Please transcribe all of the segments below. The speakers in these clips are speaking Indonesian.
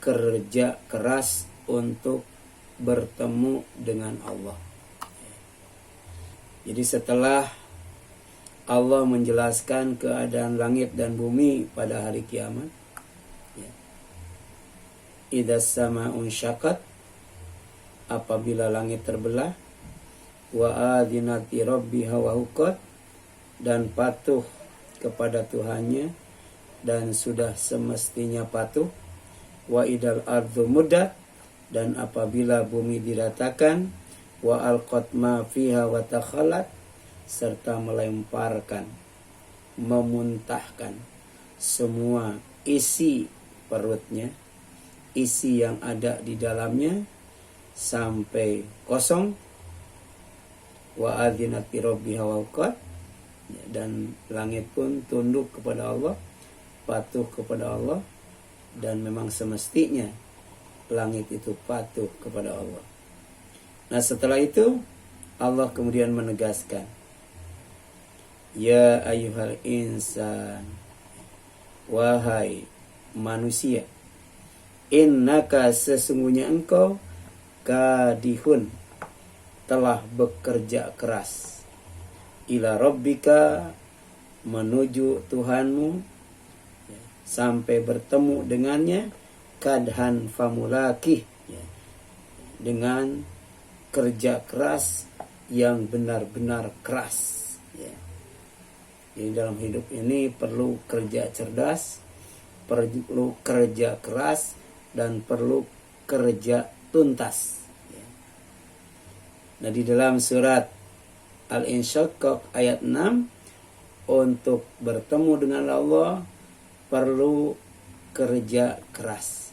kerja keras untuk bertemu dengan Allah. Jadi setelah Allah menjelaskan keadaan langit dan bumi pada hari kiamat, idzas sama'un syaqqat, apabila langit terbelah, wa adzinati rabbiha wa huqqat, dan patuh kepada Tuhannya dan sudah semestinya patuh, wa idal ardu muddat, dan apabila bumi diratakan, wa alqat ma fiha wa takhallat, serta melemparkan, memuntahkan semua isi perutnya, isi yang ada di dalamnya sampai kosong, wa adzinat rabbiha wa huqqat, dan langit pun tunduk kepada Allah, patuh kepada Allah, dan memang semestinya langit itu patuh kepada Allah. Nah, setelah itu Allah kemudian menegaskan, ya ayyuhal insan, wahai manusia, innaka, sesungguhnya engkau, kadihun, telah bekerja keras, ila rabbika, menuju Tuhanmu, sampai bertemu dengannya, kadhan famulakih, dengan kerja keras yang benar-benar keras. Jadi dalam hidup ini perlu kerja cerdas, perlu kerja keras, dan perlu kerja tuntas. Nah, di dalam surat Al-Insyiqaq ayat 6, untuk bertemu dengan Allah perlu kerja keras.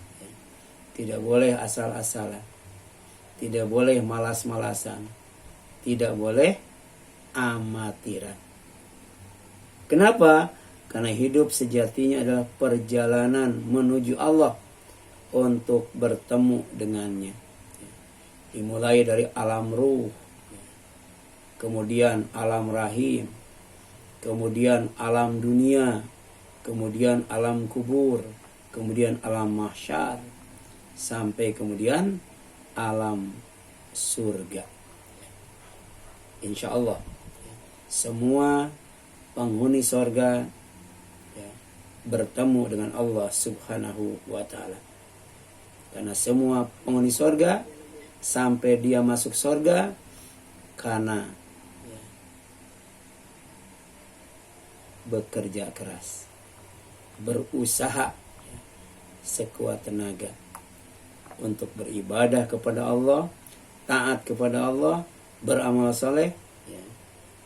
Tidak boleh asal-asalan, tidak boleh malas-malasan, tidak boleh amatiran. Kenapa? Karena hidup sejatinya adalah perjalanan menuju Allah untuk bertemu dengannya. Dimulai dari alam ruh, kemudian alam rahim, kemudian alam dunia, kemudian alam kubur, kemudian alam mahsyar, sampai kemudian alam surga. Insya Allah semua penghuni surga bertemu dengan Allah Subhanahu wa ta'ala. Karena semua penghuni surga, sampai dia masuk surga, karena bekerja keras, berusaha sekuat tenaga untuk beribadah kepada Allah, taat kepada Allah, beramal soleh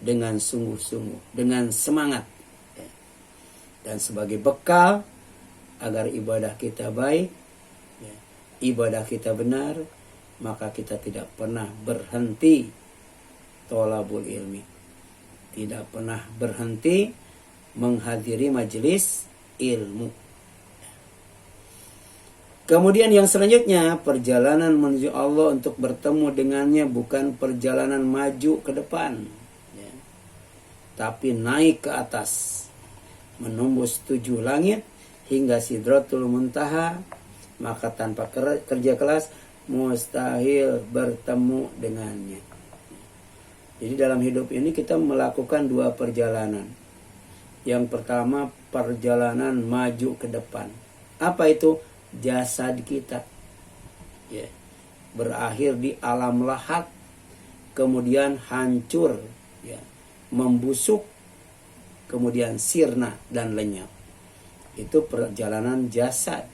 dengan sungguh-sungguh, dengan semangat, dan sebagai bekal agar ibadah kita baik, ibadah kita benar, maka kita tidak pernah berhenti tolabul ilmi, tidak pernah berhenti menghadiri majelis ilmu. Kemudian yang selanjutnya, perjalanan menuju Allah untuk bertemu dengannya bukan perjalanan maju ke depan, tapi naik ke atas, menembus 7 langit hingga Sidratul Muntaha. Maka tanpa kerja keras mustahil bertemu dengannya. Jadi dalam hidup ini kita melakukan 2 perjalanan. Yang pertama, perjalanan maju ke depan. Apa itu? Jasad kita berakhir di alam lahat, kemudian hancur, membusuk, kemudian sirna dan lenyap. Itu perjalanan jasad.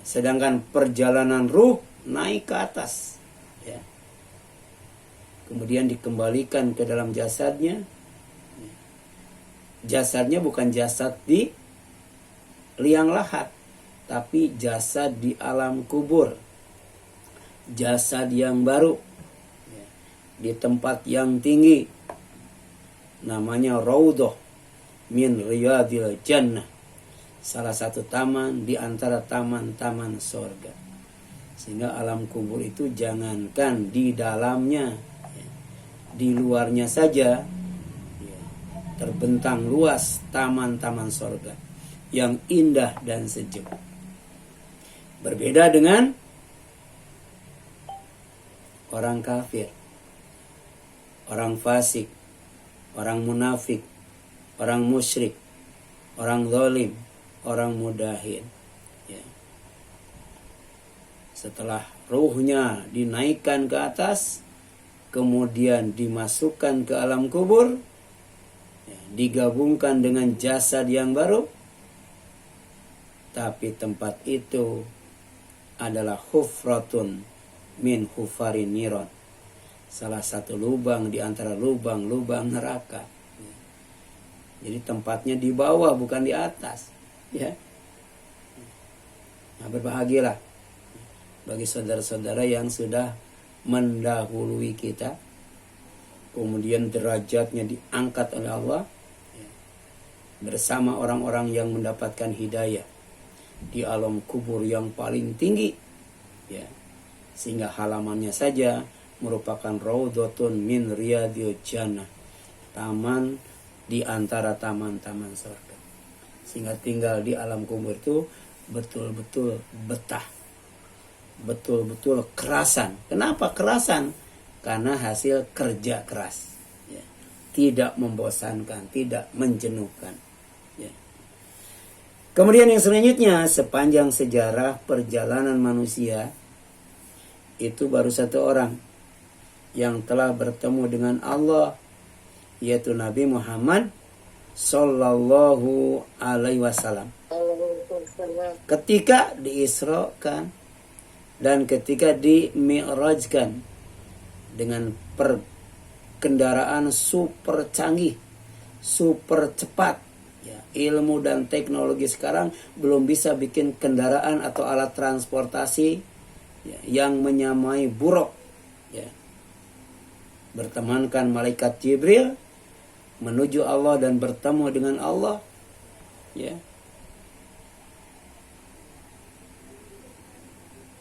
Sedangkan perjalanan ruh naik ke atas, kemudian dikembalikan ke dalam jasadnya. Jasadnya bukan jasad di liang lahat, tapi jasad di alam kubur, jasad yang baru di tempat yang tinggi, namanya Raudhah min Riyadil Jannah, salah satu taman di antara taman-taman surga. Sehingga alam kubur itu jangankan di dalamnya, di luarnya saja terbentang luas taman-taman surga yang indah dan sejuk. Berbeda dengan orang kafir, orang fasik, orang munafik, orang musyrik, orang zalim, orang mudahin. Ya. Setelah ruhnya dinaikkan ke atas, kemudian dimasukkan ke alam kubur, ya, digabungkan dengan jasad yang baru, tapi tempat itu adalah hufratun min hufarin niron, salah satu lubang di antara lubang-lubang neraka. Jadi tempatnya di bawah, bukan di atas. Ya. Nah, berbahagialah bagi saudara-saudara yang sudah mendahului kita, kemudian derajatnya diangkat oleh Allah, ya, bersama orang-orang yang mendapatkan hidayah di alam kubur yang paling tinggi, ya, sehingga halamannya saja merupakan raudhatun min riyadil jannah, taman di antara taman-taman surga. Sehingga tinggal di alam kubur itu betul-betul betah, betul-betul kerasan. Kenapa kerasan? Karena hasil kerja keras, ya. Tidak membosankan, tidak menjenuhkan, ya. Kemudian yang selanjutnya, sepanjang sejarah perjalanan manusia, itu baru satu orang yang telah bertemu dengan Allah, yaitu Nabi Muhammad Sallallahu Alaihi Wasallam. Ketika diisrokan dan ketika dimi'rajkan dengan kendaraan super canggih, super cepat. Ya, ilmu dan teknologi sekarang belum bisa bikin kendaraan atau alat transportasi, ya, yang menyamai buruk. Ya. Bertemankan malaikat Jibril menuju Allah dan bertemu dengan Allah. Ya.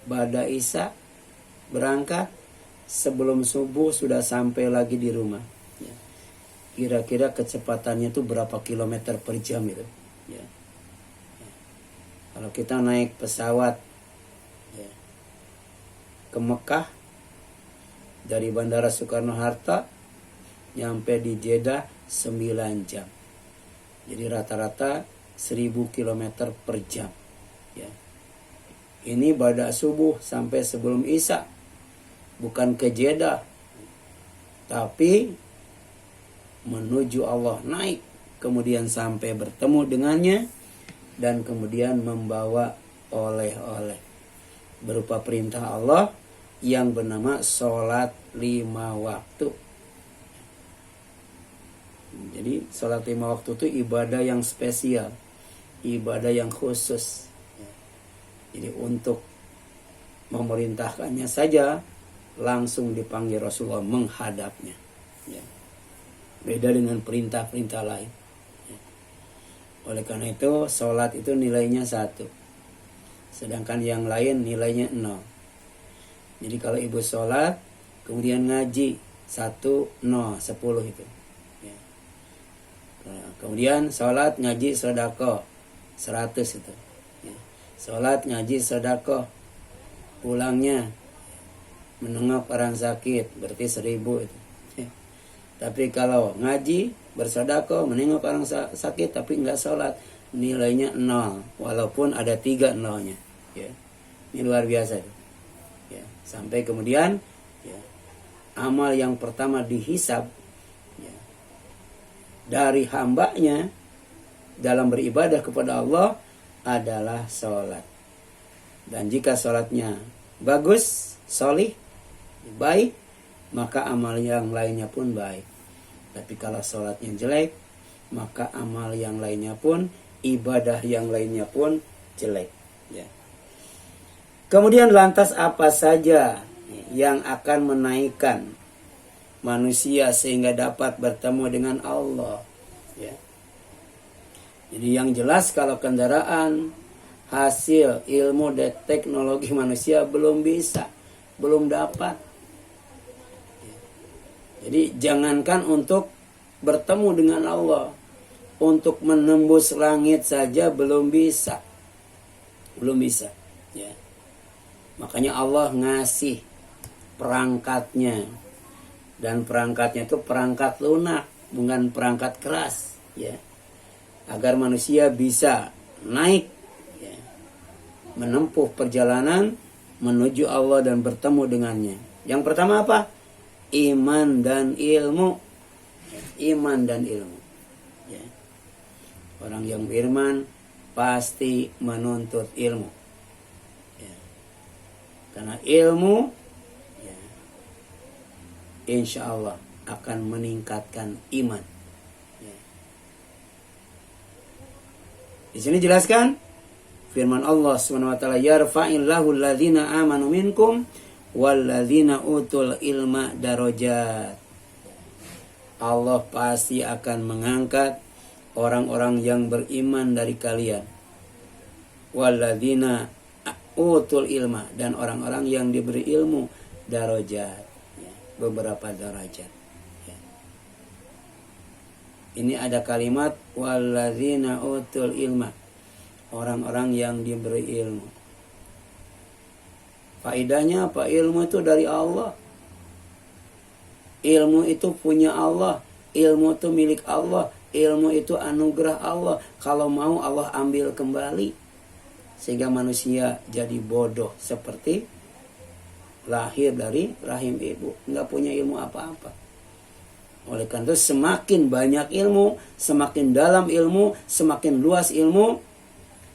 Ba'da Isya berangkat, sebelum subuh sudah sampai lagi di rumah. Ya. Kira-kira kecepatannya itu berapa kilometer per jam itu. Ya. Ya. Kalau kita naik pesawat, ya, ke Mekah dari Bandara Soekarno-Hatta nyampe di Jeddah 9 jam. Jadi rata-rata 1000 km per jam. Ya. Ini pada subuh sampai sebelum Isya. Bukan ke Jeddah, tapi menuju Allah, naik, kemudian sampai bertemu dengannya, dan kemudian membawa oleh-oleh berupa perintah Allah yang bernama sholat 5 waktu. Jadi sholat 5 waktu itu ibadah yang spesial, ibadah yang khusus. Jadi untuk memerintahkannya saja langsung dipanggil Rasulullah menghadapnya. Ya. Beda dengan perintah-perintah lain. Ya. Oleh karena itu sholat itu nilainya 1, sedangkan yang lain nilainya 0. Jadi kalau ibu sholat kemudian ngaji 1, 0, 10 itu. Ya. Nah, kemudian sholat ngaji sedekah 100 itu. Ya. Sholat ngaji sedekah pulangnya menengok orang sakit berarti 1000 itu. Ya. Tapi kalau ngaji bersedekah menengok orang sakit tapi enggak sholat, nilainya 0 walaupun ada 3 nolnya. Ya. Ini luar biasa. Ya. Sampai kemudian, ya, amal yang pertama dihisab, ya, dari hambanya dalam beribadah kepada Allah adalah sholat. Dan jika sholatnya bagus, solih, baik, maka amal yang lainnya pun baik. Tapi kalau sholatnya jelek, maka amal yang lainnya pun, ibadah yang lainnya pun jelek. Ya. Kemudian lantas apa saja yang akan menaikkan manusia sehingga dapat bertemu dengan Allah? Ya. Jadi yang jelas kalau kendaraan hasil ilmu dan teknologi manusia belum bisa, belum dapat. Jadi jangankan untuk bertemu dengan Allah, untuk menembus langit saja belum bisa. Belum bisa. Ya. Makanya Allah ngasih perangkatnya, dan perangkatnya itu perangkat lunak, bukan perangkat keras, ya, agar manusia bisa naik, ya, menempuh perjalanan menuju Allah dan bertemu dengannya. Yang pertama apa? Iman dan ilmu. Iman dan ilmu, ya. Orang yang beriman pasti menuntut ilmu, ya. Karena ilmu, ya, insya Allah akan meningkatkan iman, ya. Di sini jelaskan firman Allah SWT, yarfa'illahu alladhina amanu minkum walladzina utul ilma darajat. Allah pasti akan mengangkat orang-orang yang beriman dari kalian, walladzina utul ilma, dan orang-orang yang diberi ilmu, darajat, ya, beberapa derajat, ya. Ini ada kalimat walladzina utul ilma, orang-orang yang diberi ilmu. Faedahnya apa? Ilmu itu dari Allah. Ilmu itu punya Allah. Ilmu itu milik Allah. Ilmu itu anugerah Allah. Kalau mau Allah ambil kembali. Sehingga manusia jadi bodoh seperti lahir dari rahim ibu. Nggak punya ilmu apa-apa. Oleh karena itu semakin banyak ilmu, semakin dalam ilmu, semakin luas ilmu,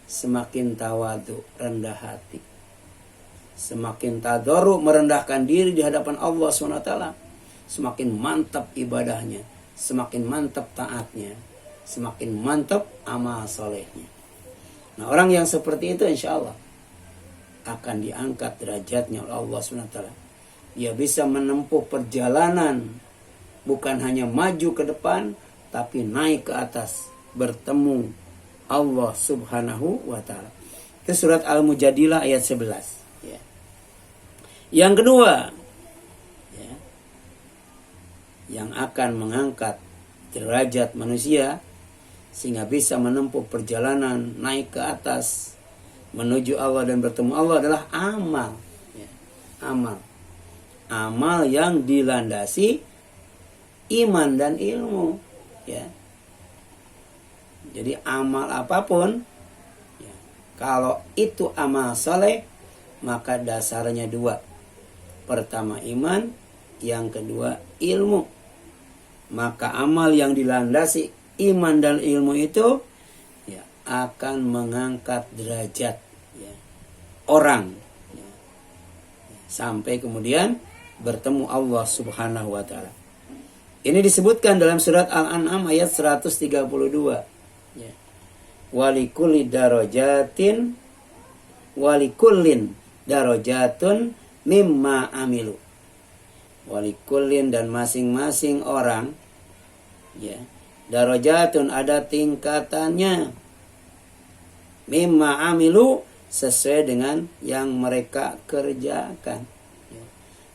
semakin tawadu, rendah hati. Semakin tadarru, merendahkan diri di hadapan Allah SWT. Semakin mantap ibadahnya, semakin mantap taatnya, semakin mantap amal solehnya. Nah, orang yang seperti itu insya Allah akan diangkat derajatnya oleh Allah SWT. Dia bisa menempuh perjalanan, bukan hanya maju ke depan, tapi naik ke atas, bertemu Allah Subhanahu wa Ta'ala. Itu surat Al-Mujadilah ayat 11. Ya. Yang kedua, ya, yang akan mengangkat derajat manusia sehingga bisa menempuh perjalanan naik ke atas menuju Allah dan bertemu Allah adalah amal, ya. Amal yang dilandasi iman dan ilmu, ya. Jadi amal apapun, ya, kalau itu amal soleh, maka dasarnya dua. Pertama iman, yang kedua ilmu. Maka amal yang dilandasi iman dan ilmu itu, ya, akan mengangkat derajat, ya, orang, ya, sampai kemudian bertemu Allah Subhanahu wa Ta'ala. Ini disebutkan dalam surat Al-An'am ayat 132. Ya. Walikullin darajatun mimma amilu. Walikullin, dan masing-masing orang, ya, darajatun, ada tingkatannya, mimma amilu, sesuai dengan yang mereka kerjakan. Ya.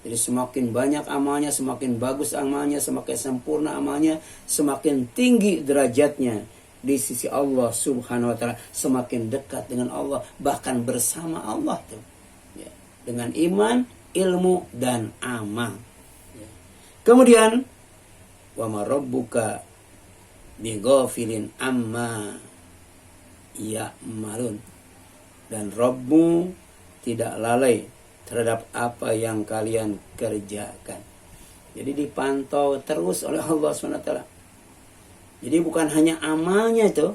Jadi semakin banyak amalnya, semakin bagus amalnya, semakin sempurna amalnya, semakin tinggi derajatnya di sisi Allah Subhanahu wa Ta'ala, semakin dekat dengan Allah, bahkan bersama Allah tuh, ya, dengan iman, ilmu, dan amal. Ya. Kemudian wa ma rabbuka bighafilin amma ya'malun, dan Rabbmu tidak lalai terhadap apa yang kalian kerjakan. Jadi dipantau terus oleh Allah SWT. Jadi bukan hanya amalnya itu,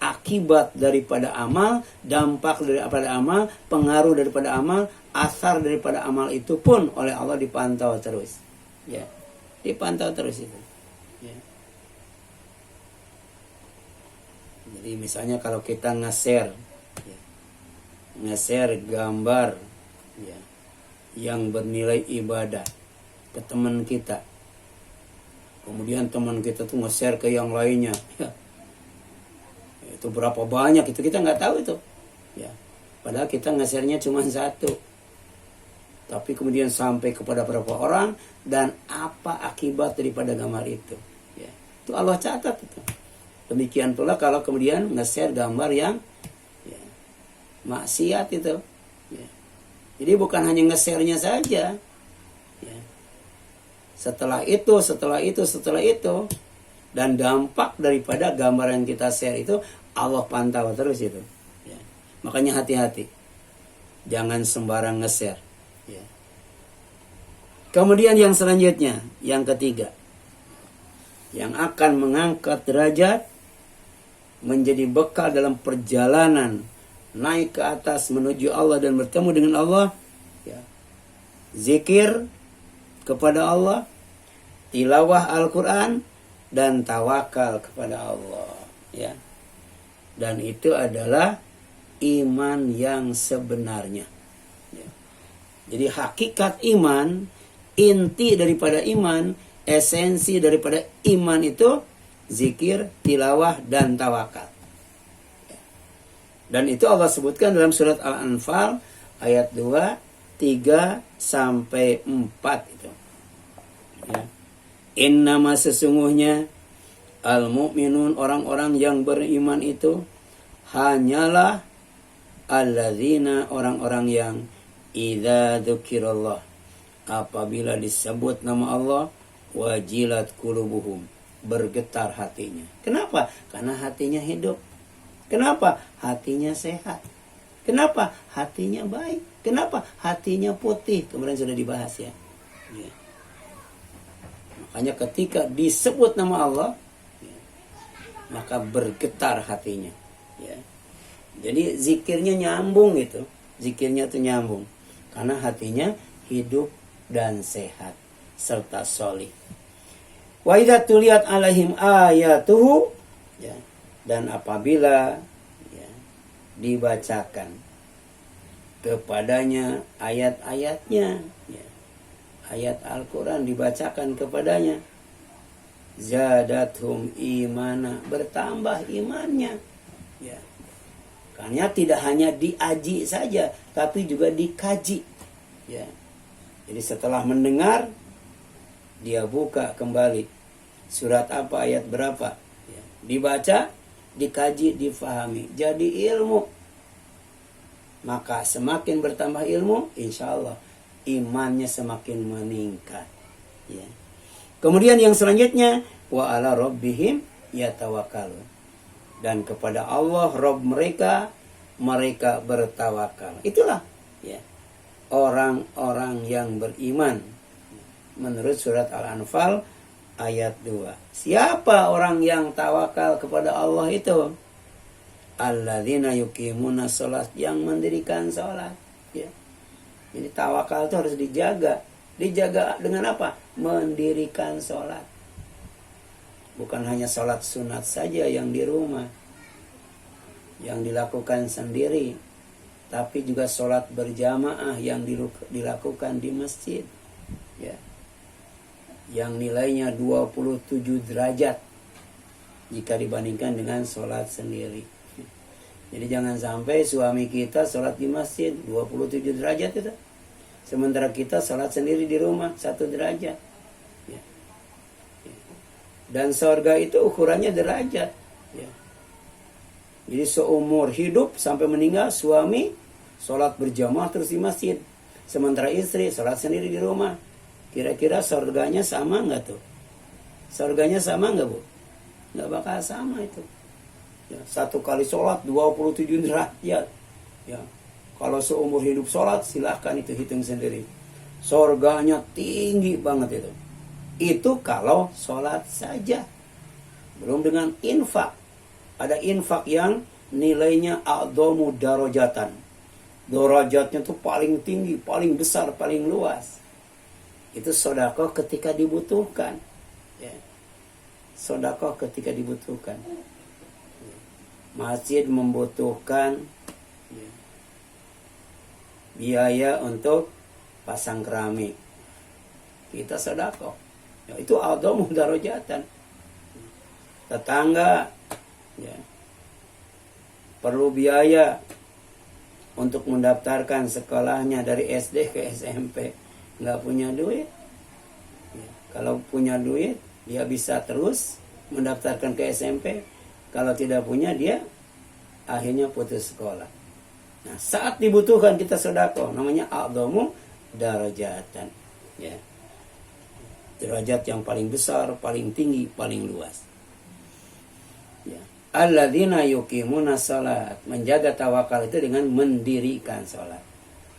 akibat daripada amal, dampak daripada amal, pengaruh daripada amal, asar daripada amal itu pun oleh Allah dipantau terus. Ya, dipantau terus itu. Ya. Jadi misalnya kalau kita nge-share, ya, nge-share gambar, ya, yang bernilai ibadah ke teman kita, kemudian teman kita tuh nge-share ke yang lainnya, ya, itu berapa banyak itu kita nggak tahu itu, ya, padahal kita nge-share-nya cuma satu, tapi kemudian sampai kepada berapa orang dan apa akibat daripada gambar itu, ya, itu Allah catat itu. Demikian pula kalau kemudian nge-share gambar yang, ya, maksiat itu, Ya. Jadi bukan hanya nge-share-nya saja. Ya. Setelah itu, dan dampak daripada gambar yang kita share itu Allah pantau terus itu. Ya. Makanya hati-hati, jangan sembarang nge-share. Ya. Kemudian yang selanjutnya, yang ketiga, yang akan mengangkat derajat, menjadi bekal dalam perjalanan naik ke atas menuju Allah dan bertemu dengan Allah, ya. Zikir kepada Allah, tilawah Al-Quran, dan tawakal kepada Allah, ya. Dan itu adalah iman yang sebenarnya, ya. Jadi hakikat iman, inti daripada iman, esensi daripada iman itu zikir, tilawah, dan tawakal. Dan itu Allah sebutkan dalam surat Al-Anfal ayat 2, 3 sampai 4 itu. Ya. Innama sesungguhnya al-mu'minun, orang-orang yang beriman itu hanyalah alladzina, orang-orang yang idza dzukirallah, apabila disebut nama Allah, wajilat qulubuhum, bergetar hatinya. Kenapa? Karena hatinya hidup. Kenapa? Hatinya sehat. Kenapa? Hatinya baik. Kenapa? Hatinya putih. Kemarin sudah dibahas ya. Ya. Makanya ketika disebut nama Allah, ya, maka bergetar hatinya. Ya. Jadi zikirnya nyambung gitu. Zikirnya itu nyambung. Karena hatinya hidup dan sehat. Serta solih. Wa idza tuliyat alaihim ayatuhu, ya. Dan apabila, ya, dibacakan kepadanya ayat-ayatnya, ya, ayat Al-Quran dibacakan kepadanya, zadathum imana, bertambah imannya, ya. Karena tidak hanya diaji saja, tapi juga dikaji, ya. Jadi setelah mendengar, dia buka kembali surat apa, ayat berapa, ya. Dibaca, dikaji, difahami, jadi ilmu. Maka semakin bertambah ilmu, insya Allah imannya semakin meningkat, ya. Kemudian yang selanjutnya, wa ala rabbihim yatawakkalun, dan kepada Allah Rabb mereka bertawakal. Itulah, ya, orang-orang yang beriman menurut surat Al-Anfal ayat 2. Siapa orang yang tawakal kepada Allah itu? Alladzina yuqimuna sholat, yang mendirikan sholat, ya. Jadi tawakal itu harus dijaga. Dijaga dengan apa? Mendirikan sholat. Bukan hanya sholat sunat saja yang di rumah, yang dilakukan sendiri, tapi juga sholat berjamaah yang dilakukan di masjid, ya, yang nilainya 27 derajat jika dibandingkan dengan sholat sendiri. Jadi jangan sampai suami kita sholat di masjid 27 derajat itu, sementara kita sholat sendiri di rumah 1 derajat, ya. Dan surga itu ukurannya derajat, ya. Jadi seumur hidup sampai meninggal, suami sholat berjamaah terus di masjid, sementara istri sholat sendiri di rumah. Kira-kira surganya sama nggak tuh? Surganya sama nggak, Bu? Nggak bakal sama itu. Ya, 1 kali sholat 27 derajat. Ya, kalau seumur hidup sholat, silahkan itu hitung sendiri. Surganya tinggi banget itu. Itu kalau sholat saja. Belum dengan infak. Ada infak yang nilainya a'dhamu darajatan. Derajatnya tuh paling tinggi, paling besar, paling luas. Itu sedekah ketika dibutuhkan, ya. Sedekah ketika dibutuhkan. Masjid membutuhkan, ya, biaya untuk pasang keramik, kita sedekah, ya, itu a'dhamu darajatan. Tetangga, ya, perlu biaya untuk mendaftarkan sekolahnya dari SD ke SMP, nggak punya duit, ya. Kalau punya duit, dia bisa terus mendaftarkan ke SMP. Kalau tidak punya, dia akhirnya putus sekolah. Nah, saat dibutuhkan kita sedekah, namanya a'dhamu darajatan. Ya. Derajat yang paling besar, paling tinggi, paling luas. Ya. Alladzina yuqimuna shalat. Menjaga tawakal itu dengan mendirikan sholat.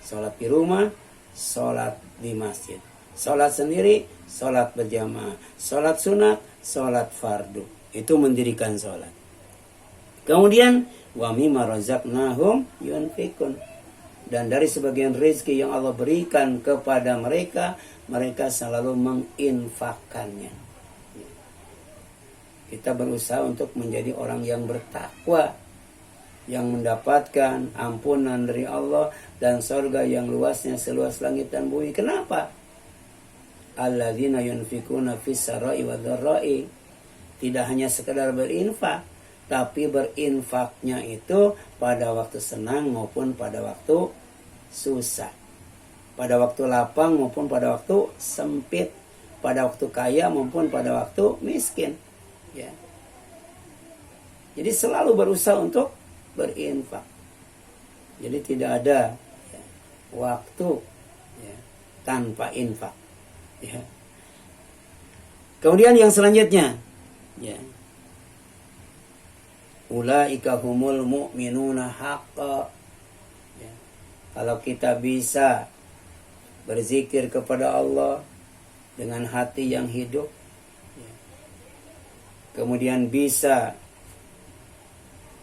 Sholat di rumah, sholat di masjid. Sholat sendiri, sholat berjamaah. Sholat sunat, sholat fardu. Itu mendirikan sholat. Kemudian wa mimma razaqnahum yunfikun, dan dari sebagian rezeki yang Allah berikan kepada mereka, mereka selalu menginfakkannya. Kita berusaha untuk menjadi orang yang bertakwa, yang mendapatkan ampunan dari Allah dan surga yang luasnya seluas langit dan bumi. Kenapa? Alladzina yunfikuna fis sarai wa dharrai. Tidak hanya sekedar berinfak, tapi berinfaknya itu pada waktu senang maupun pada waktu susah. Pada waktu lapang maupun pada waktu sempit. Pada waktu kaya maupun pada waktu miskin. Ya. Jadi selalu berusaha untuk berinfak. Jadi tidak ada ya, waktu ya, tanpa infak. Ya. Kemudian yang selanjutnya, ya. Ulaika humul mu'minuna haqqa. Ya. Kalau kita bisa berzikir kepada Allah dengan hati yang hidup, ya. Kemudian bisa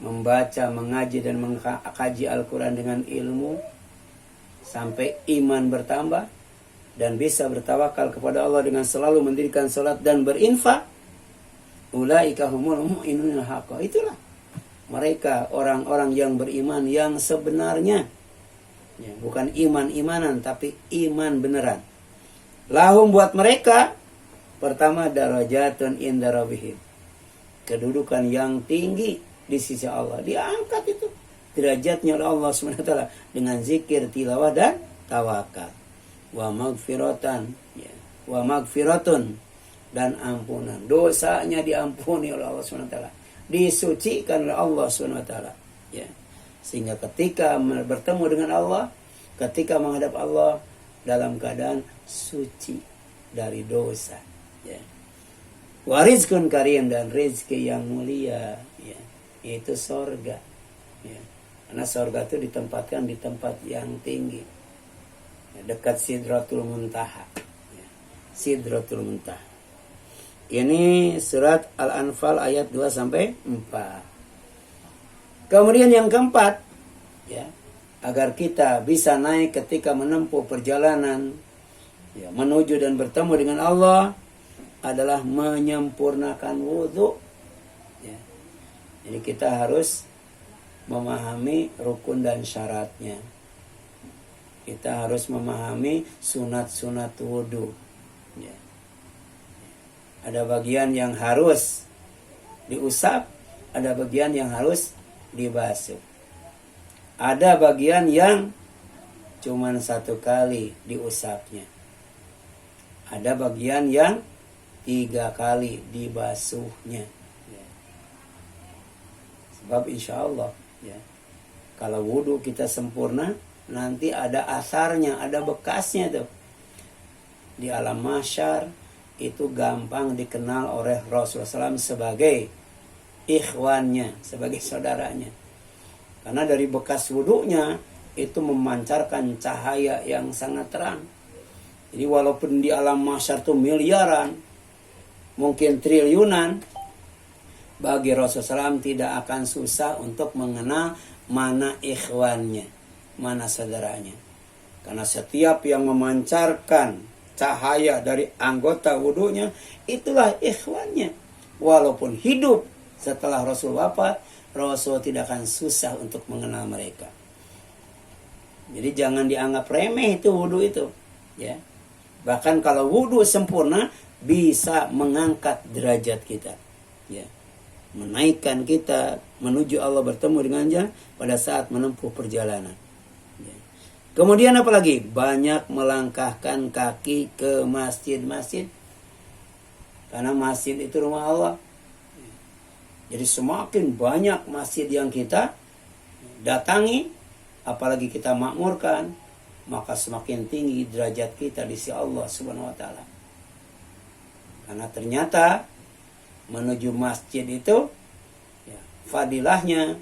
membaca, mengaji dan mengkaji Al-Quran dengan ilmu sampai iman bertambah, dan bisa bertawakal kepada Allah dengan selalu mendirikan salat dan berinfak, ulaika humul mu'minuna haqqa. Itulah mereka orang-orang yang beriman yang sebenarnya. Ya, bukan iman-imanan, tapi iman beneran. Lahum buat mereka, pertama darajatun inda rabbihim. Kedudukan yang tinggi di sisi Allah. Diangkat itu derajatnya oleh Allah SWT dengan zikir, tilawah dan tawakal. Wa magfiratan, ya. Wa magfiratun, dan ampunan. Dosanya diampuni oleh Allah SWT. Disucikan oleh Allah SWT. Ya. Sehingga ketika bertemu dengan Allah, ketika menghadap Allah, dalam keadaan suci dari dosa. Ya. Warizkun karim, dan rezeki yang mulia. Ya. Yaitu sorga. Ya. Karena sorga itu ditempatkan di tempat yang tinggi. Ya. Dekat Sidratul Muntaha. Ya. Sidratul Muntaha. Ini surat Al-Anfal ayat 2-4. Kemudian yang keempat, ya, agar kita bisa naik ketika menempuh perjalanan ya, menuju dan bertemu dengan Allah, adalah menyempurnakan wudhu. Ya. Jadi kita harus memahami rukun dan syaratnya. Kita harus memahami sunat-sunat wudhu. Ya. Ada bagian yang harus diusap, ada bagian yang harus dibasuh. Ada bagian yang cuman satu kali diusapnya. Ada bagian yang 3 kali dibasuhnya. Ya. Sebab insya Allah, ya, kalau wudhu kita sempurna, nanti ada asarnya, ada bekasnya tuh. Di alam mahsyar itu gampang dikenal oleh Rasulullah SAW sebagai ikhwannya, sebagai saudaranya. Karena dari bekas wudhunya itu memancarkan cahaya yang sangat terang. Jadi walaupun di alam mahsyar itu miliaran, mungkin triliunan, bagi Rasulullah SAW tidak akan susah untuk mengenal mana ikhwannya, mana saudaranya. Karena setiap yang memancarkan cahaya dari anggota wudhunya, itulah ikhwannya. Walaupun hidup setelah Rasul wafat, Rasul tidak akan susah untuk mengenal mereka. Jadi jangan dianggap remeh itu wudhu itu. Ya. Bahkan kalau wudhu sempurna, bisa mengangkat derajat kita. Ya. Menaikkan kita menuju Allah, bertemu dengannya pada saat menempuh perjalanan. Kemudian apa lagi? Banyak melangkahkan kaki ke masjid-masjid. Karena masjid itu rumah Allah. Jadi semakin banyak masjid yang kita datangi, apalagi kita makmurkan, maka semakin tinggi derajat kita di sisi Allah Subhanahu wa taala. Karena ternyata menuju masjid itu ya, fadilahnya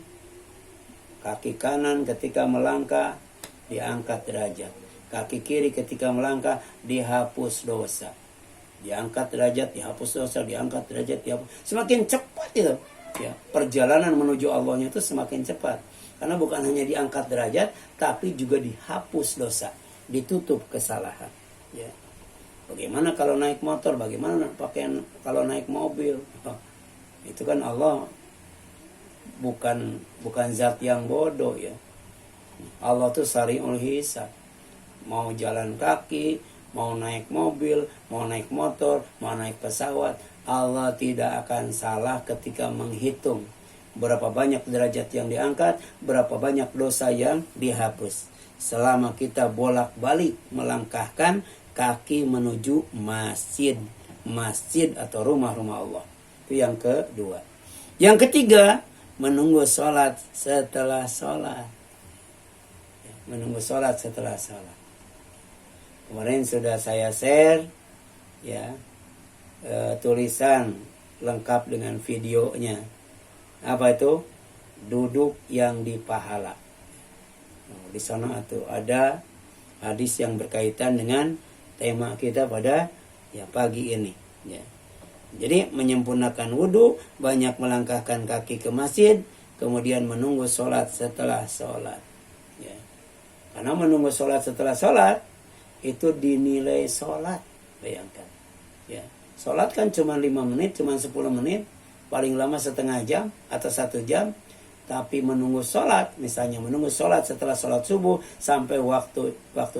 kaki kanan ketika melangkah diangkat derajat, kaki kiri ketika melangkah dihapus dosa, diangkat derajat, dihapus dosa, diangkat derajat, dihapus. Semakin cepat itu ya, perjalanan menuju Allahnya itu semakin cepat. Karena bukan hanya diangkat derajat, tapi juga dihapus dosa, ditutup kesalahan. Ya. Bagaimana kalau naik motor? Bagaimana kalau naik mobil? Itu kan Allah bukan zat yang bodoh ya. Allah tuh sari'ul hisab. Mau jalan kaki, mau naik mobil, mau naik motor, mau naik pesawat, Allah tidak akan salah ketika menghitung berapa banyak derajat yang diangkat, berapa banyak dosa yang dihapus. Selama kita bolak-balik melangkahkan kaki menuju masjid atau rumah-rumah Allah. Itu yang kedua. Yang ketiga, menunggu sholat setelah sholat. Menunggu sholat setelah sholat. Kemarin sudah saya share ya tulisan lengkap dengan videonya. Apa itu? Duduk yang dipahala. Di sana tuh ada hadis yang berkaitan dengan tema kita pada ya pagi ini. Ya. Jadi menyempurnakan wudhu, banyak melangkahkan kaki ke masjid, kemudian menunggu sholat setelah sholat. Ya. Karena menunggu sholat setelah sholat itu dinilai sholat. Bayangkan. Ya. Sholat kan cuma 5 menit, cuma 10 menit. Paling lama setengah jam atau 1 jam. Tapi menunggu sholat, misalnya menunggu sholat setelah sholat subuh sampai waktu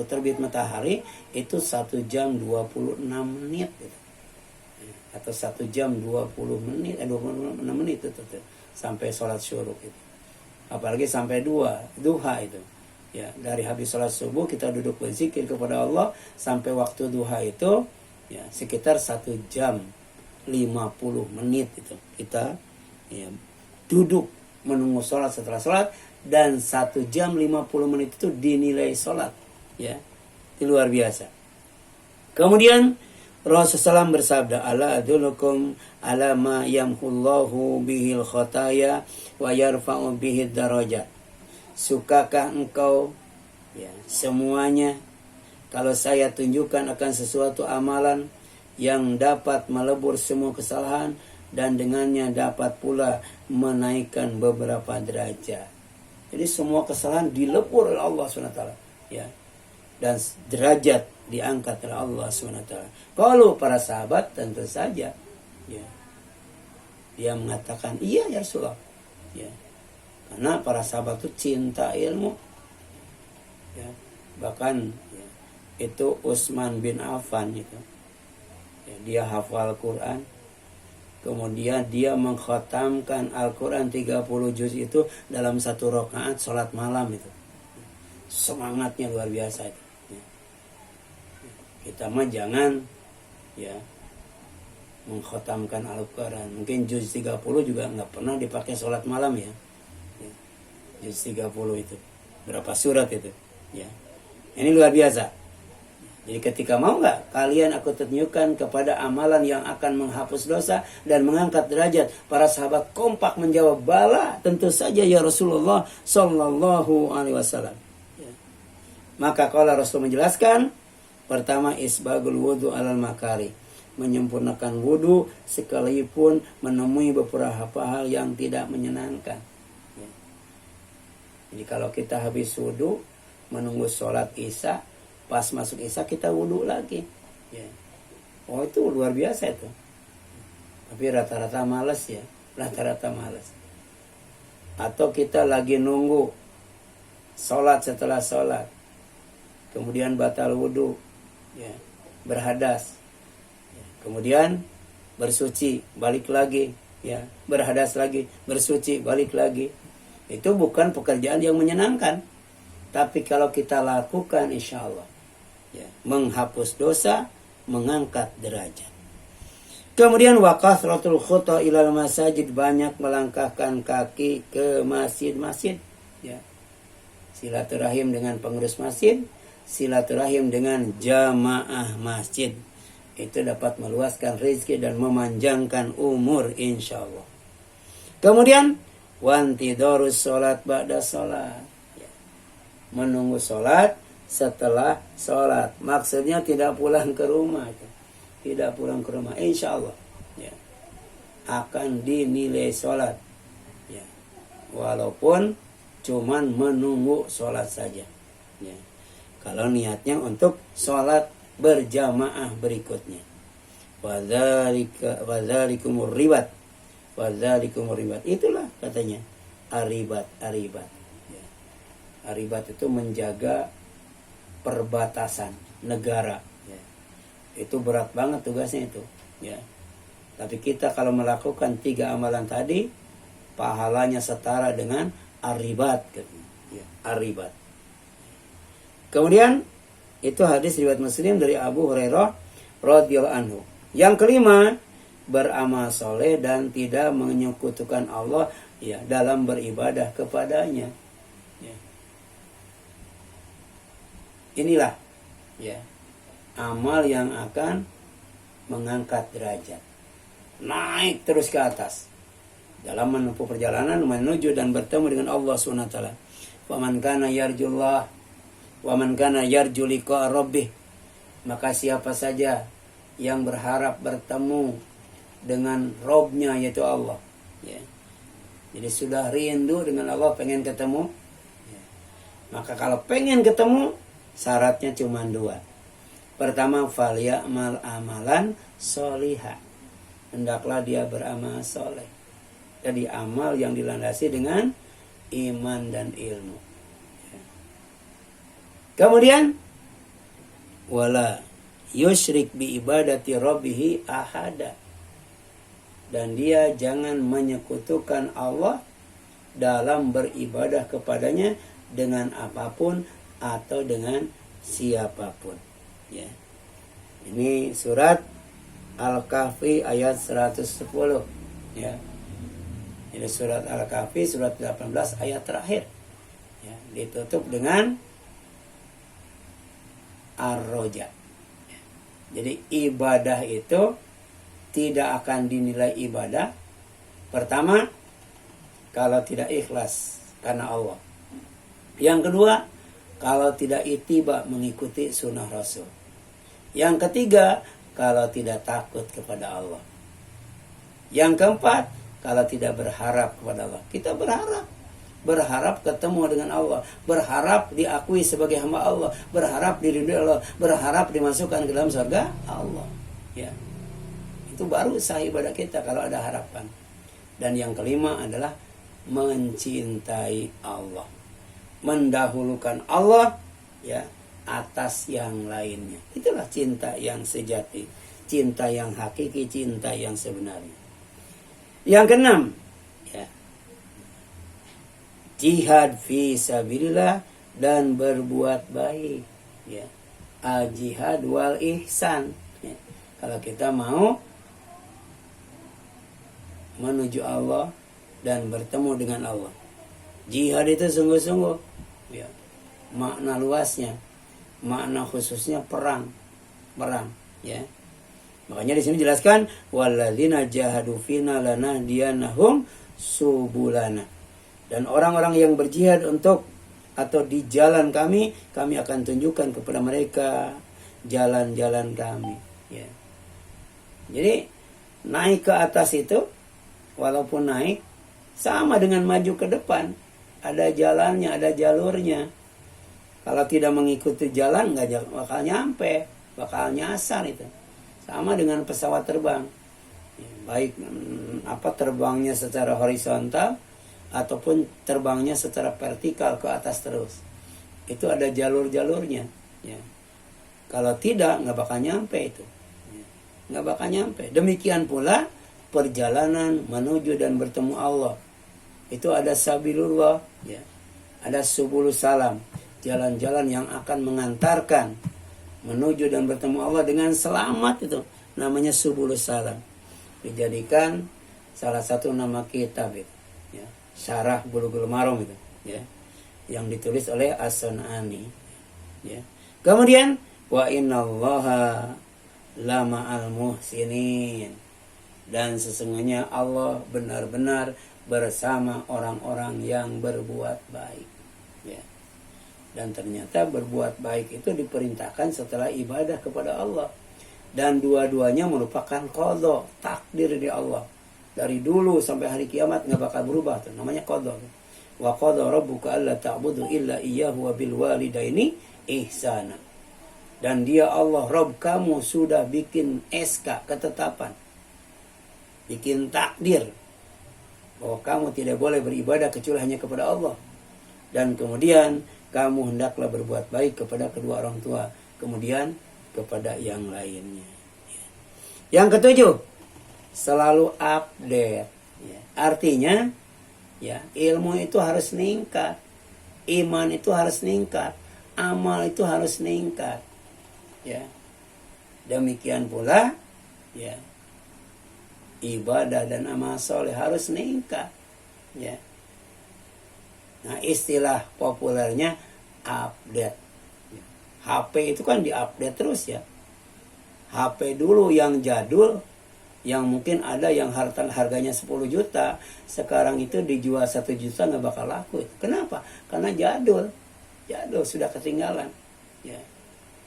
terbit matahari, itu 1 jam 26 menit. Gitu. Atau 1 jam 26 menit itu. Sampai sholat syuruk itu. Apalagi sampai duha itu. Ya, dari habis sholat subuh kita duduk berzikir kepada Allah sampai waktu duha itu ya sekitar 1 jam 50 menit itu kita ya, duduk menunggu sholat setelah sholat, dan 1 jam 50 menit itu dinilai sholat ya, itu luar biasa. Kemudian Rasulullah SAW bersabda, ala adulukum ala ma yamhullahu bihil khotaya wa yarfa'u bihid darajat. Sukakah engkau ya, semuanya kalau saya tunjukkan akan sesuatu amalan yang dapat melebur semua kesalahan dan dengannya dapat pula menaikkan beberapa derajat. Jadi semua kesalahan dilebur oleh Allah SWT ya. Dan derajat diangkat oleh Allah SWT. Kalau para sahabat tentu saja ya, dia mengatakan iya ya Rasulullah ya. Karena para sahabat itu cinta ilmu ya. Bahkan ya, itu Utsman bin Affan itu ya, dia hafal Quran, kemudian dia mengkhatamkan Al-Quran 30 juz itu dalam 1 rakaat sholat malam itu. Semangatnya luar biasa itu. Ya. Kita mah jangan ya mengkhatamkan Al-Quran. Mungkin juz 30 juga nggak pernah dipakai sholat malam ya. Ya. Juz 30 itu. Berapa surat itu? Ya. Ini luar biasa. Jadi ketika mau nggak kalian aku tunjukkan kepada amalan yang akan menghapus dosa dan mengangkat derajat. Para sahabat kompak menjawab, bala, tentu saja ya Rasulullah sallallahu alaihi wasallam. Ya. Maka kalau Rasul menjelaskan, pertama isbagul wudu alal makari, menyempurnakan wudu sekalipun menemui beberapa hal yang tidak menyenangkan. Ya. Jadi kalau kita habis wudu menunggu sholat isya, pas masuk isya kita wudhu lagi ya. Oh itu luar biasa itu. Tapi rata-rata malas ya. Rata-rata malas. Atau kita lagi nunggu sholat setelah sholat, kemudian batal wudhu ya, berhadas ya. Kemudian bersuci, balik lagi ya, berhadas lagi, bersuci, balik lagi. Itu bukan pekerjaan yang menyenangkan. Tapi kalau kita lakukan insya Allah ya, menghapus dosa, mengangkat derajat. Kemudian waqathratul khuta ilal masajid, banyak melangkahkan kaki ke masjid-masjid ya. silaturahim dengan pengurus masjid, silaturahim dengan jamaah masjid. Itu dapat meluaskan rezeki dan memanjangkan umur insya Allah. Kemudian wantidorus sholat ba'da sholat, menunggu sholat setelah sholat. Maksudnya tidak pulang ke rumah, tidak pulang ke rumah, insya Allah akan dinilai sholat, walaupun cuman menunggu sholat saja. Kalau niatnya untuk sholat berjamaah berikutnya. Wadzalikumur ribat. Itulah katanya aribat. Aribat itu menjaga perbatasan negara. Itu berat banget tugasnya itu. Tapi kita kalau melakukan 3 amalan tadi, pahalanya setara dengan aribat. Aribat. Kemudian itu hadis riwayat Muslim dari Abu Hurairah radhiyallahu anhu. Yang kelima, beramal soleh dan tidak menyekutukan Allah dalam beribadah kepadanya. Inilah amal yang akan mengangkat derajat, naik terus ke atas dalam menempuh perjalanan menuju dan bertemu dengan Allah SWT. Wa man kana yarjullah wa man kana yarju liqa rabbih, maka siapa saja yang berharap bertemu dengan Robnya yaitu Allah, jadi sudah rindu dengan Allah, pengen ketemu, maka kalau pengen ketemu syaratnya cuma 2. Pertama, falyamal amalan solihah, hendaklah dia beramal soleh. Jadi amal yang dilandasi dengan iman dan ilmu. Kemudian wala yusyrik bi ibadati rabbih ahada, dan dia jangan menyekutukan Allah dalam beribadah kepadanya dengan apapun atau dengan siapapun. Ini surat Al-Kahfi ayat 110. Ini surat Al-Kahfi surat 18 ayat terakhir. Ditutup dengan Ar-Roja. Jadi ibadah itu tidak akan dinilai ibadah, pertama, kalau tidak ikhlas karena Allah. Yang kedua, kalau tidak ittiba mengikuti sunnah Rasul. Yang ketiga, kalau tidak takut kepada Allah. Yang keempat, kalau tidak berharap kepada Allah. Kita berharap ketemu dengan Allah, berharap diakui sebagai hamba Allah, berharap diridhoi Allah, berharap dimasukkan ke dalam surga Allah. Itu baru sah ibadah kita kalau ada harapan. Dan yang kelima adalah mencintai Allah, mendahulukan Allah atas yang lainnya. Itulah cinta yang sejati, cinta yang hakiki, cinta yang sebenarnya. Yang keenam, jihad fi sabilillah dan berbuat baik. Al-jihad wal ihsan. Kalau kita mau menuju Allah dan bertemu dengan Allah, jihad itu sungguh-sungguh. Makna luasnya, makna khususnya perang. Makanya di sini jelaskan walladzina jahadu fina lanahdiyanahum subulana. Dan orang-orang yang berjihad untuk atau di jalan kami akan tunjukkan kepada mereka jalan-jalan kami. Jadi naik ke atas itu, walaupun naik, sama dengan maju ke depan. Ada jalannya, ada jalurnya. Kalau tidak mengikuti jalan, nggak bakal nyampe, bakal nyasar itu. Sama dengan pesawat terbang. Baik terbangnya secara horizontal ataupun terbangnya secara vertikal ke atas terus. Itu ada jalur-jalurnya. Kalau tidak, nggak bakal nyampe itu. Nggak bakal nyampe. Demikian pula perjalanan menuju dan bertemu Allah. Itu ada sabilullah. Ada subulus salam. Jalan-jalan yang akan mengantarkan menuju dan bertemu Allah dengan selamat, itu namanya subulus salam. Dijadikan salah satu nama kitab itu. Syarah Bulughul Maram itu. yang ditulis oleh As-Sun'ani. Ya. Kemudian wa innallaha lama'al muhsinin, dan sesungguhnya Allah benar-benar bersama orang-orang yang berbuat baik. Ya. Dan ternyata berbuat baik itu diperintahkan setelah ibadah kepada Allah. Dan dua-duanya merupakan qadha, takdir di Allah. Dari dulu sampai hari kiamat nggak bakal berubah tuh. Namanya qadha. Wa qadha rabbuka alla ta'budu illa iyyahu wa bil walidaini ihsana. Dan dia Allah Rabb kamu sudah bikin SK, ketetapan, bikin takdir bahwa kamu tidak boleh beribadah kecuali hanya kepada Allah. Dan kemudian kamu hendaklah berbuat baik kepada kedua orang tua, kemudian kepada yang lainnya. Yang ketujuh, selalu update. Artinya, ya, ilmu itu harus meningkat, iman itu harus meningkat, amal itu harus meningkat. Ya, demikian pula, ya, ibadah dan amal soleh harus meningkat. Ya. Nah, istilah populernya update. HP itu kan diupdate terus ya. HP dulu yang jadul, yang mungkin ada yang harganya 10 juta, sekarang itu dijual 1 juta nggak bakal laku. Kenapa? Karena jadul sudah ketinggalan. Ya.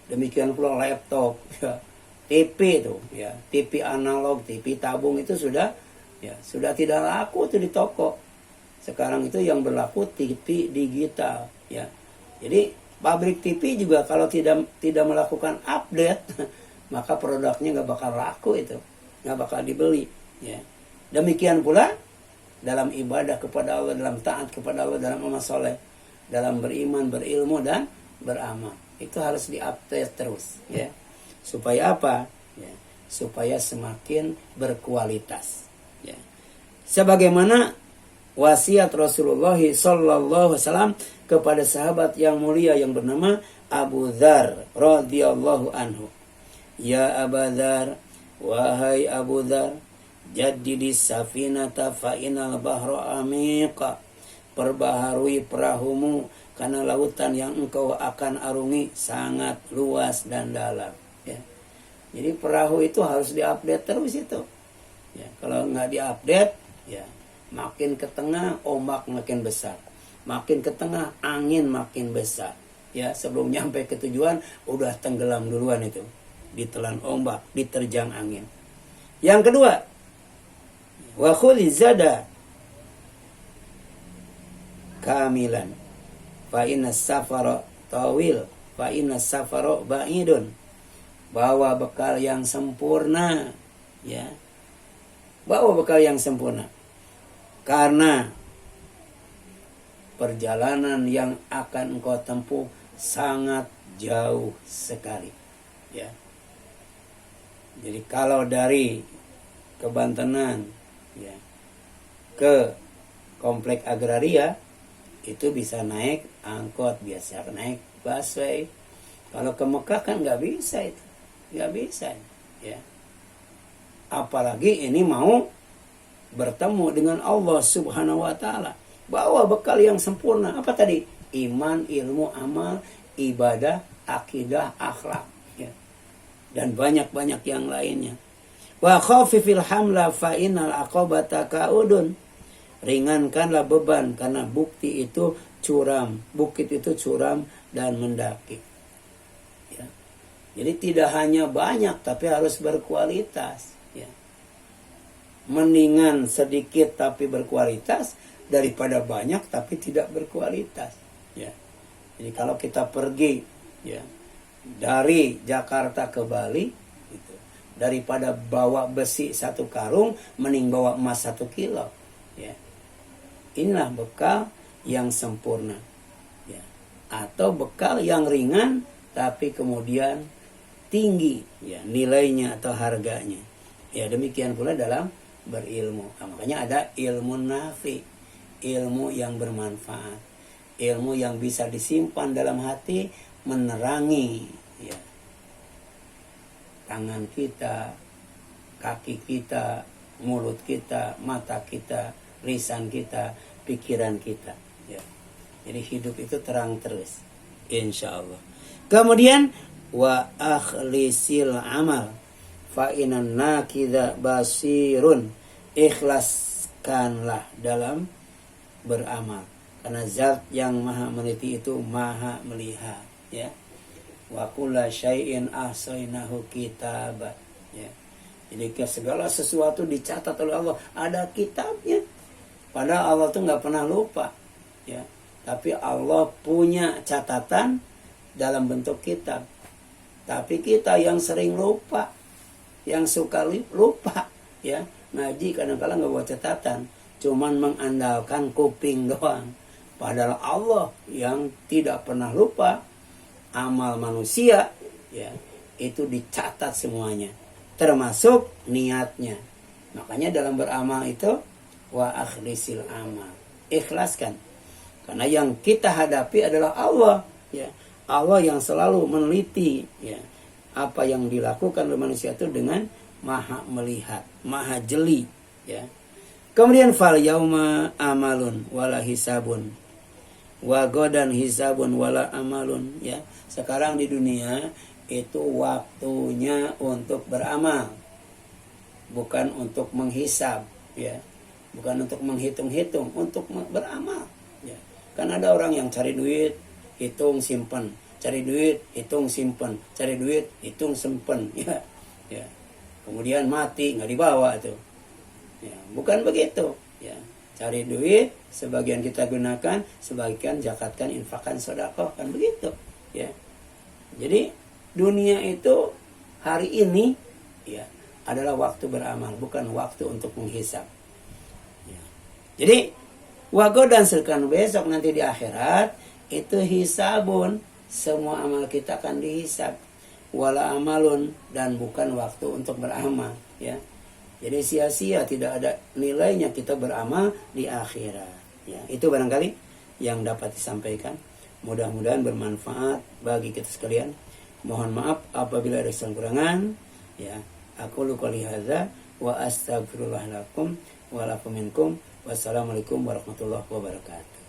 Demikian pula laptop, ya. TV itu, ya, TV analog, TV tabung itu sudah tidak laku tuh di toko. Sekarang itu yang berlaku TV digital, ya. Jadi pabrik TV juga kalau tidak melakukan update, maka produknya nggak bakal laku itu, nggak bakal dibeli, ya. Demikian pula dalam ibadah kepada Allah, dalam taat kepada Allah, dalam amal soleh, dalam beriman, berilmu dan beramal, itu harus diupdate terus, ya. Supaya apa? Ya, supaya semakin berkualitas. Ya. Sebagaimana wasiat Rasulullah sallallahu alaihi wasallam kepada sahabat yang mulia yang bernama Abu Dzar radhiyallahu anhu. Ya Abu Dzar, wahai Abu Dzar, jaddidis safinata fa inal bahra amiqa. Perbaharui perahumu karena lautan yang engkau akan arungi sangat luas dan dalam. Ya. Jadi perahu itu harus diupdate terus itu. Ya, kalau nggak diupdate, ya makin ke tengah ombak makin besar, makin ke tengah angin makin besar. Ya, sebelum nyampe ke tujuan udah tenggelam duluan itu, ditelan ombak, diterjang angin. Yang kedua, wa khudhi zada kamilan fa inna safara tawil fa inna safara ba'idun. Bawa bekal yang sempurna, ya. Bawa bekal yang sempurna. Karena perjalanan yang akan engkau tempuh sangat jauh sekali, ya. Jadi kalau dari Kebantenan, ya, ke Komplek Agraria itu bisa naik angkot, biasa naik busway. Kalau ke Mekah kan nggak bisa itu. Nggak bisa, ya. Apalagi ini mau bertemu dengan Allah Subhanahu wa Ta'ala. Bawa bekal yang sempurna. Apa tadi? Iman, ilmu, amal, ibadah, akidah, akhlak, ya. Dan banyak-banyak yang lainnya. Wa khafifil hamla fa innal aqabata kaudun. Ringankanlah beban karena bukti itu curam. Bukit itu curam dan mendaki. Jadi tidak hanya banyak, tapi harus berkualitas. Ya. Mendingan sedikit tapi berkualitas daripada banyak tapi tidak berkualitas. Ya. Jadi kalau kita pergi, ya, dari Jakarta ke Bali, gitu, daripada bawa besi 1 karung, mending bawa emas 1 kilo. Ya. Inilah bekal yang sempurna. Ya. Atau bekal yang ringan tapi kemudian tinggi, ya, nilainya atau harganya. Ya, demikian pula dalam berilmu. Nah, makanya ada ilmu nafi, ilmu yang bermanfaat, ilmu yang bisa disimpan dalam hati, menerangi, ya, tangan kita, kaki kita, mulut kita, mata kita, lisan kita, pikiran kita. Ya. Jadi hidup itu terang terus, insya Allah. Kemudian wa akhlisil amal fa inan nakidha basirun, ikhlaskanlah dalam beramal, karena zat yang maha meneliti itu maha melihat, ya. Wa kulla syai'in ahsainahu kitaban, ya. Jadi segala sesuatu dicatat oleh Allah, ada kitabnya. Padahal Allah tuh nggak pernah lupa, ya. Tapi Allah punya catatan dalam bentuk kitab. Tapi kita yang sering lupa, yang suka lupa, ya, ngaji kadang-kadang nggak bawa catatan, cuman mengandalkan kuping doang. Padahal Allah yang tidak pernah lupa, amal manusia, ya, itu dicatat semuanya, termasuk niatnya. Makanya dalam beramal itu wa akhlisil amal, ikhlaskan, karena yang kita hadapi adalah Allah, ya. Allah yang selalu meneliti, ya, apa yang dilakukan oleh manusia itu dengan maha melihat, maha jeli, ya. Kemudian fal yauma amalun wala hisabun wa godan hisabun wala amalun, ya. Sekarang di dunia itu waktunya untuk beramal, bukan untuk menghisab, ya. Bukan untuk menghitung-hitung, untuk beramal, ya. Kan ada orang yang cari duit, hitung simpen, cari duit hitung simpen, cari duit hitung simpen, ya, ya. Kemudian mati nggak dibawa tuh, ya. Bukan begitu, ya. Cari duit sebagian kita gunakan, sebagian zakatkan, infakkan, sedekah, kan begitu, ya. Jadi dunia itu hari ini, ya, adalah waktu beramal, bukan waktu untuk menghisap, ya. Jadi wagodan serkan besok nanti di akhirat itu hisabun, semua amal kita akan dihisab, wala amalun, dan bukan waktu untuk beramal, ya. Jadi sia-sia, tidak ada nilainya kita beramal di akhirat, ya. Itu barangkali yang dapat disampaikan, mudah-mudahan bermanfaat bagi kita sekalian. Mohon maaf apabila ada kekurangan, ya. Aku qouli hadza wa astaghfirullah lakum wa lakum minkum. Wassalamualaikum warahmatullahi wabarakatuh.